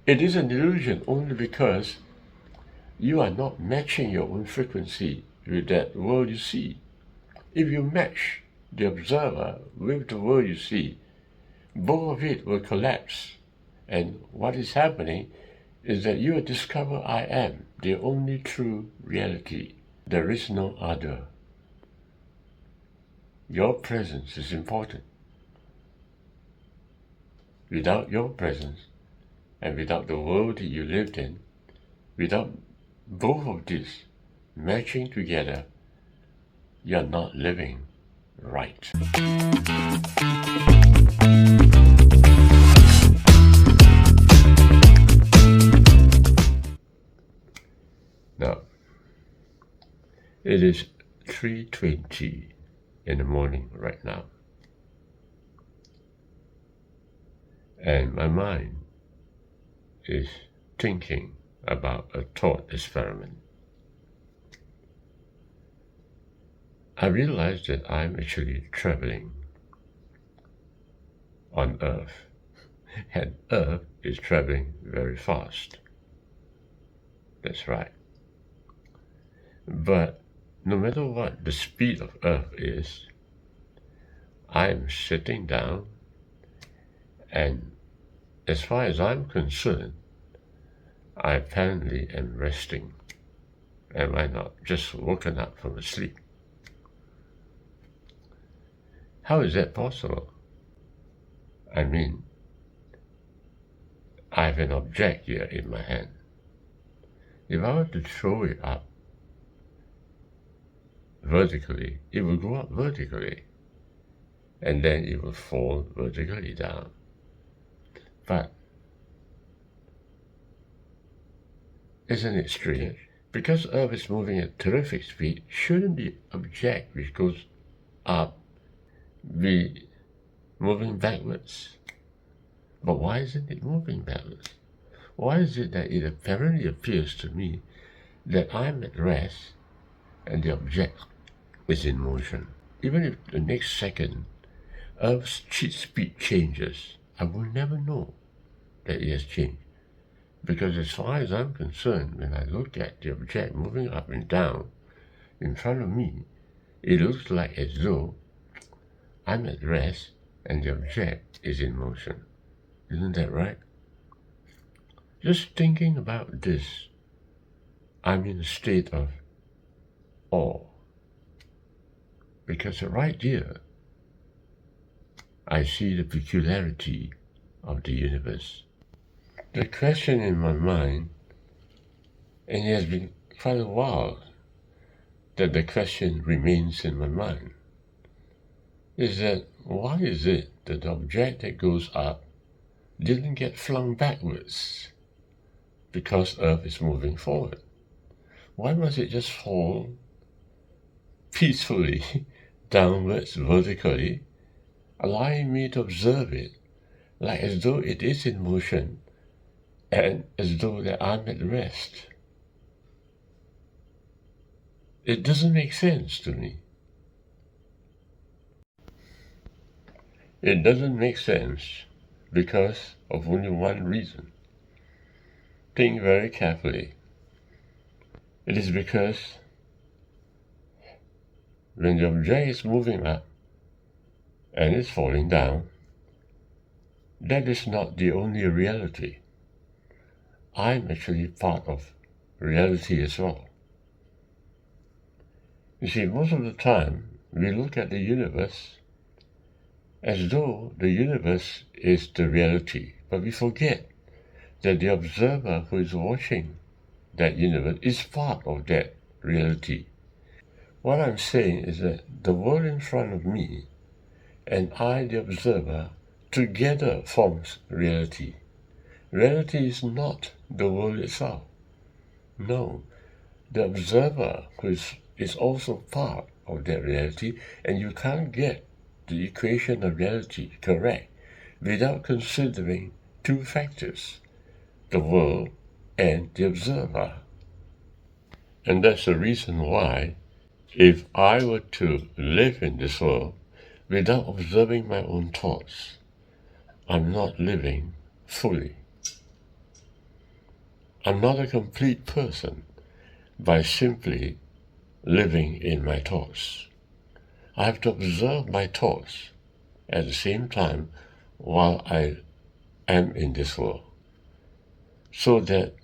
It is an illusion only because you are not matching your own frequency with that world you see. If you match the observer with the world you see, both of it will collapse. And what is happening is that you will discover I am the only true reality. There is no other. Your presence is important. Without your presence, and without the world that you lived in, without both of these matching together, you're not living right. Now, it is 3:20 in the morning right now. And my mind is thinking about a thought experiment. I realized that I'm actually traveling on Earth, and Earth is traveling very fast. That's right. But no matter what the speed of Earth is, I'm sitting down, and as far as I'm concerned, I apparently am resting. Am I not just woken up from a sleep? How is that possible? I mean, I have an object here in my hand. If I were to throw it up vertically, it will go up vertically, and then it will fall vertically down. But isn't it strange? Because Earth is moving at terrific speed, shouldn't the object which goes up be moving backwards? But why isn't it moving backwards? Why is it that it apparently appears to me that I'm at rest and the object is in motion? Even if the next second Earth's speed changes, I will never know that it has changed. Because as far as I'm concerned, when I look at the object moving up and down in front of me, it looks like as though I'm at rest and the object is in motion. Isn't that right? Just thinking about this, I'm in a state of awe. Because right here, I see the peculiarity of the universe. The question in my mind, and it has been quite a while that the question remains in my mind, is that why is it that the object that goes up didn't get flung backwards because Earth is moving forward? Why must it just fall peacefully downwards vertically, allowing me to observe it like as though it is in motion and as though that I'm at rest? It doesn't make sense to me. It doesn't make sense because of only one reason. Think very carefully. It is because when the object is moving up and is falling down, that is not the only reality. I'm actually part of reality as well. You see, most of the time, we look at the universe as though the universe is the reality, but we forget that the observer who is watching that universe is part of that reality. What I'm saying is that the world in front of me and I, the observer, together forms reality. Reality is not the world itself. No, the observer who is also part of that reality, and you can't get the equation of reality correct without considering two factors, the world and the observer. And that's the reason why, if I were to live in this world without observing my own thoughts, I'm not living fully. I'm not a complete person by simply living in my thoughts. I have to observe my thoughts at the same time while I am in this world, so that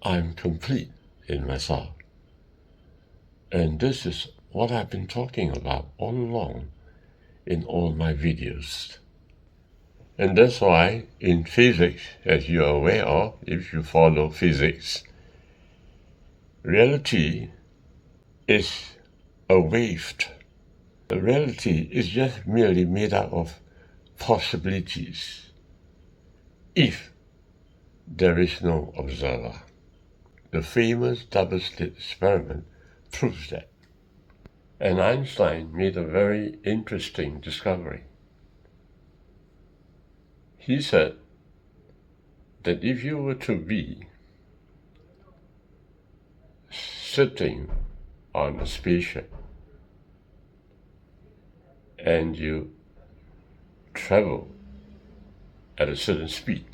I'm complete in myself. And this is what I've been talking about all along in all my videos. And that's why in physics, as you are aware of, if you follow physics, reality is a wave. The reality is just merely made up of possibilities if there is no observer. The famous double-slit experiment proves that. And Einstein made a very interesting discovery. He said that if you were to be sitting on a spaceship and you travel at a certain speed,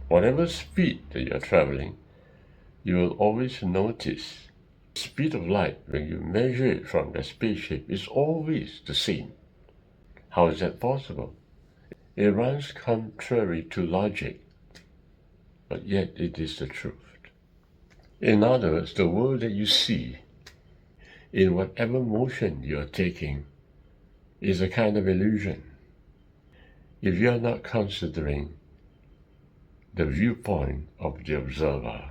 whatever speed that you're traveling, you will always notice the speed of light when you measure it from the spaceship is always the same. How is that possible? It runs contrary to logic, but yet it is the truth. In other words, the world that you see, in whatever motion you're taking, is a kind of illusion. If you're not considering the viewpoint of the observer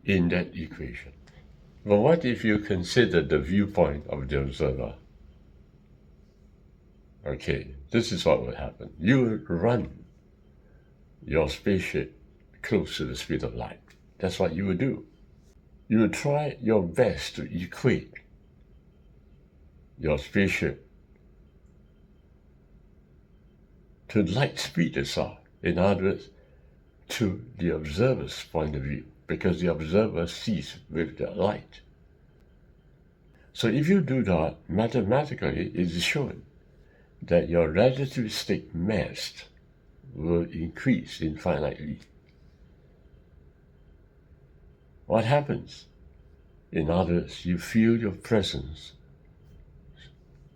in that equation. But what if you consider the viewpoint of the observer? Okay, this is what will happen. You will run your spaceship close to the speed of light. That's what you will do. You will try your best to equate your spaceship to light speed itself. In other words, to the observer's point of view, because the observer sees with the light. So if you do that, mathematically it is shown that your relativistic mass will increase infinitely. What happens? In other words, you feel your presence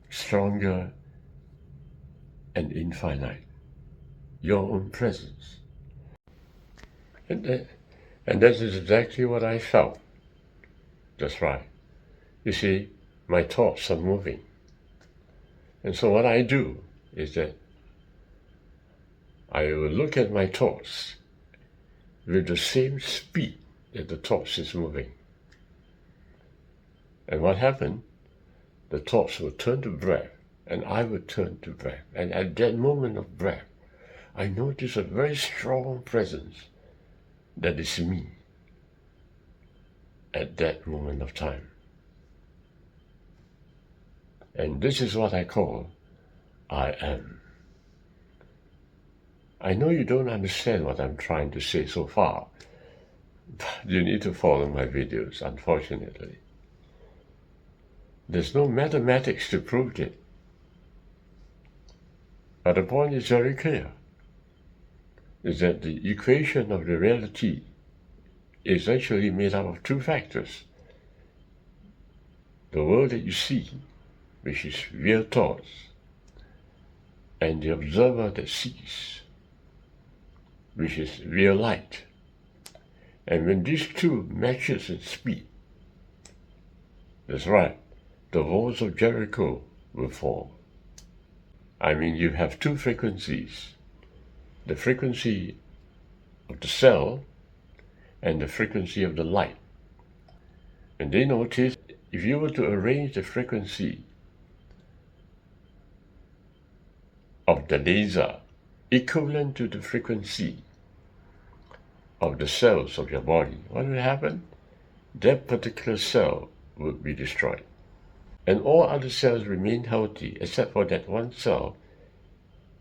stronger and infinite, your own presence. And that is exactly what I felt. That's right. You see, my thoughts are moving. And so what I do is that I will look at my thoughts with the same speed that the thoughts is moving. And what happened? The thoughts will turn to breath, and I will turn to breath. And at that moment of breath, I notice a very strong presence that is me at that moment of time. And this is what I call I am. I know you don't understand what I'm trying to say so far, but you need to follow my videos, unfortunately. There's no mathematics to prove it. But the point is very clear, is that the equation of the reality is actually made up of two factors. The world that you see, which is real thoughts, and the observer that sees, which is real light. And when these two matches in speed, that's right, the walls of Jericho will fall. I mean, you have two frequencies, the frequency of the cell and the frequency of the light. And they notice if you were to arrange the frequency of the laser equivalent to the frequency of the cells of your body, what will happen? That particular cell would be destroyed. And all other cells remain healthy except for that one cell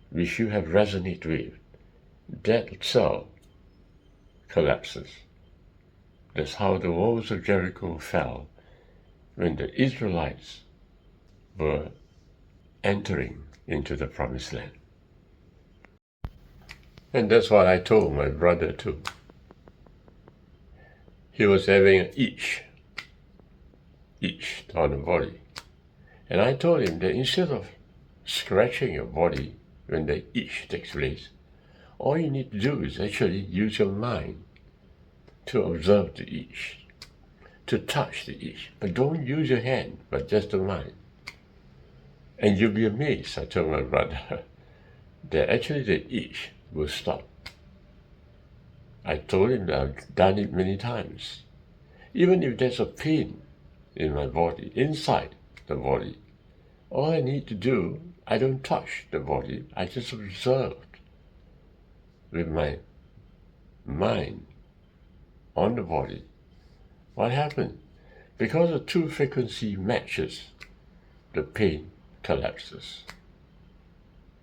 which you have resonated with. That cell collapses. That's how the walls of Jericho fell when the Israelites were entering into the Promised Land. And that's what I told my brother too. He was having an itch on the body. And I told him that instead of scratching your body when the itch takes place, all you need to do is actually use your mind to observe the itch, to touch the itch. But don't use your hand, but just the mind. And you'll be amazed, I told my brother, that actually the itch will stop. I told him that I've done it many times. Even if there's a pain in my body, inside the body, all I need to do, I don't touch the body, I just observe with my mind on the body. What happened? Because the two frequency matches, the pain collapses.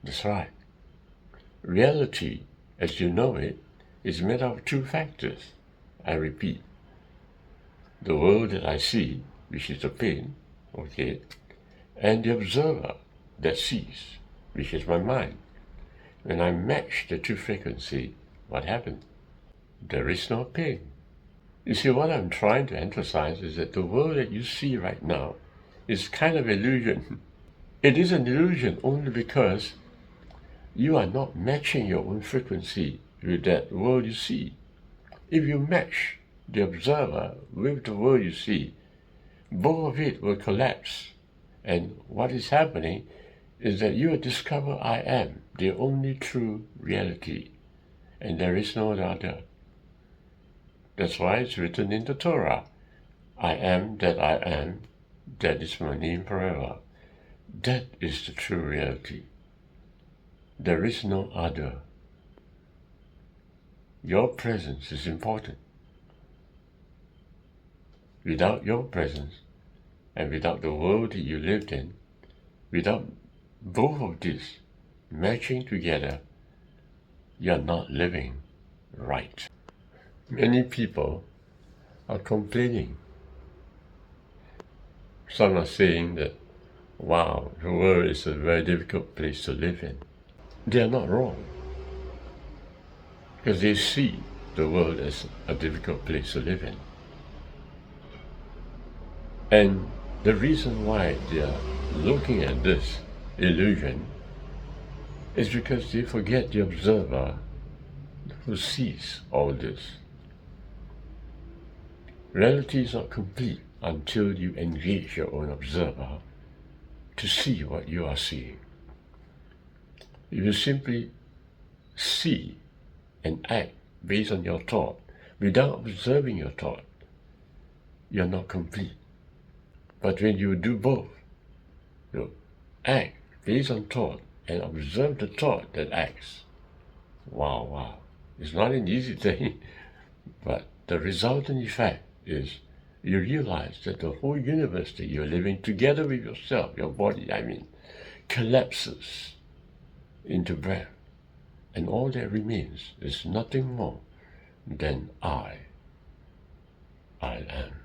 That's right. Reality, as you know it, is made up of two factors. I repeat. The world that I see, which is the pain, okay, and the observer that sees, which is my mind. When I match the two frequency, what happens? There is no pain. You see, what I'm trying to emphasize is that the world that you see right now is kind of illusion. It is an illusion only because you are not matching your own frequency with that world you see. If you match the observer with the world you see, both of it will collapse. And what is happening is that you will discover I am the only true reality, and there is no other. That's why it's written in the Torah, I am, that is my name forever. That is the true reality. There is no other. Your presence is important. Without your presence, and without the world that you lived in, without both of these matching together, you're not living right. Many people are complaining. Some are saying that, wow, the world is a very difficult place to live in. They are not wrong, because they see the world as a difficult place to live in. And the reason why they are looking at this illusion is because they forget the observer who sees all this. Reality is not complete until you engage your own observer to see what you are seeing. If you simply see and act based on your thought without observing your thought, you're not complete. But when you do both, you act based on thought and observe the thought that acts. Wow. It's not an easy thing, but the resultant effect is you realize that the whole universe that you're living together with yourself, your body, collapses into breath. And all that remains is nothing more than I am.